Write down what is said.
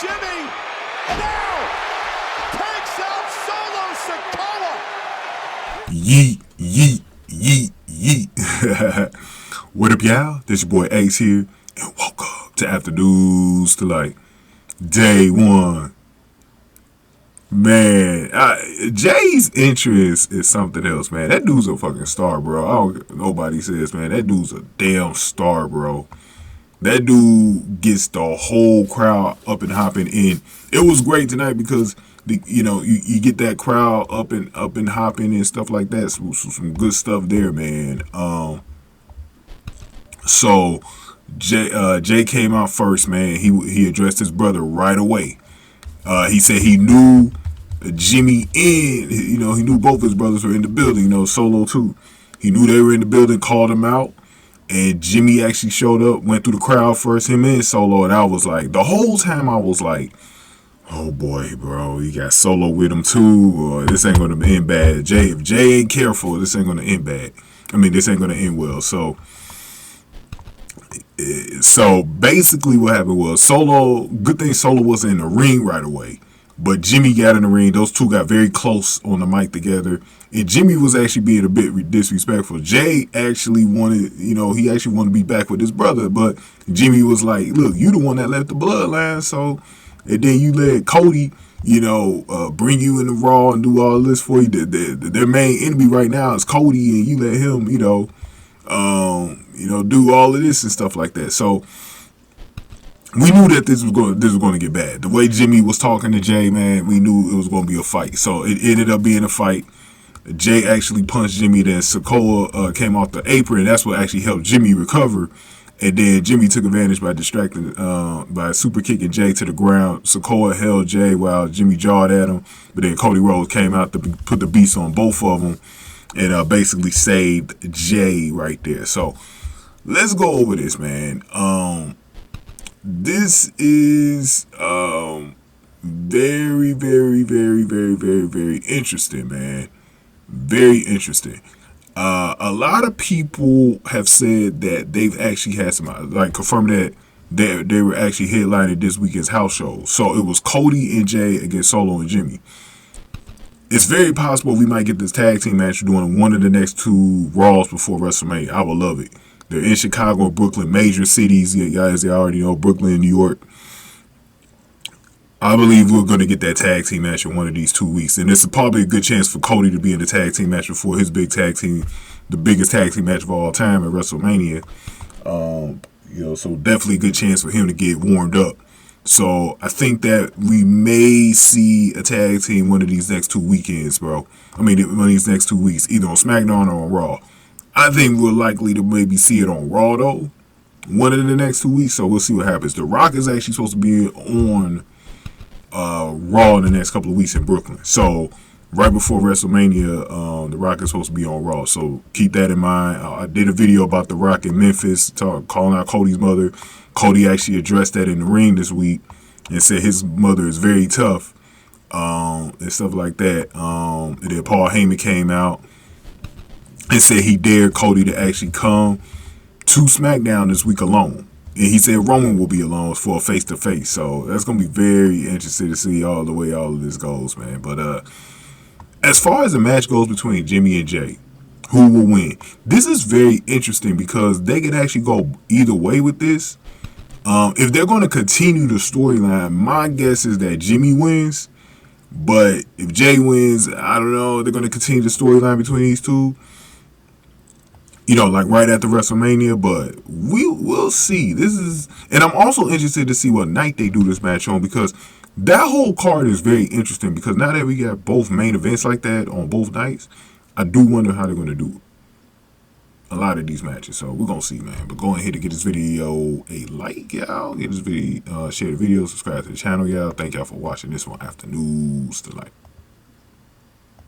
Jimmy. Now takes out Solo Sikoa. Yeet, yeet, yeet, yeet. What up, y'all? This your boy Ace here, and welcome to Afternoons to like day one. Man, Jay's interest is something else, man. That dude's a fucking star, bro. Nobody says, man, that dude's a damn star, bro. That dude gets the whole crowd up and hopping in. It was great tonight because you get that crowd up and hopping and stuff like that. Some good stuff there, man. So Jay came out first, man. He addressed his brother right away. He said he knew Jimmy and he knew both his brothers were in the building. Solo too. He knew they were in the building. Called him out. And Jimmy actually showed up, went through the crowd first, him and Solo, and I was like, the whole time I was like, oh boy, bro, you got Solo with him too, or this ain't gonna end bad. If Jay ain't careful, this ain't gonna end bad. This ain't gonna end well. So basically what happened was good thing Solo was in the ring right away. But Jimmy got in the ring. Those two got very close on the mic together. And Jimmy was actually being a bit disrespectful. Jay actually wanted, to be back with his brother. But Jimmy was like, look, you the one that left the bloodline. So, and then you let Cody, bring you in the Raw and do all this for you. Their main enemy right now is Cody. And you let him, do all of this and stuff like that. So, we knew that this was going to get bad. The way Jimmy was talking to Jay, man, we knew it was going to be a fight. So it ended up being a fight. Jay actually punched Jimmy. Then Sikoa came off the apron. That's what actually helped Jimmy recover. And then Jimmy took advantage by distracting, by super kicking Jay to the ground. Sikoa held Jay while Jimmy jawed at him. But then Cody Rhodes came out to put the beast on both of them and basically saved Jay right there. So let's go over this, man. This is very, very, very, very, very, very interesting, man. Very interesting. A lot of people have said that they've actually had some, confirmed that they were actually headlining this weekend's house show. So it was Cody and Jay against Solo and Jimmy. It's very possible we might get this tag team match doing one of the next two Raws before WrestleMania. I would love it. They're in Chicago, Brooklyn, major cities. Guys, you already know Brooklyn and New York. I believe we're going to get that tag team match in one of these 2 weeks. And it's probably a good chance for Cody to be in the tag team match before his big tag team, the biggest tag team match of all time at WrestleMania. So definitely a good chance for him to get warmed up. So I think that we may see a tag team one of these next 2 weekends, bro. One of these next 2 weeks, either on SmackDown or on Raw. I think we're likely to maybe see it on Raw, though, one of the next 2 weeks, so we'll see what happens. The Rock is actually supposed to be on Raw in the next couple of weeks in Brooklyn. So right before WrestleMania, The Rock is supposed to be on Raw, so keep that in mind. I did a video about The Rock in Memphis, calling out Cody's mother. Cody actually addressed that in the ring this week and said his mother is very tough and stuff like that. And then Paul Heyman came out and said he dared Cody to actually come to SmackDown this week alone. And he said Roman will be alone for a face-to-face. So that's going to be very interesting to see all the way all of this goes, man. But as far as the match goes between Jimmy and Jay, who will win? This is very interesting because they could actually go either way with this. If they're going to continue the storyline, my guess is that Jimmy wins. But if Jay wins, I don't know. They're going to continue the storyline between these two. Right after WrestleMania, but we'll see. And I'm also interested to see what night they do this match on, because that whole card is very interesting, because now that we got both main events like that on both nights, I do wonder how they're going to do a lot of these matches. So we're going to see, man. But go ahead and get this video a like, y'all. Get this video, share the video, subscribe to the channel, y'all. Thank y'all for watching this one. Afternoons to like.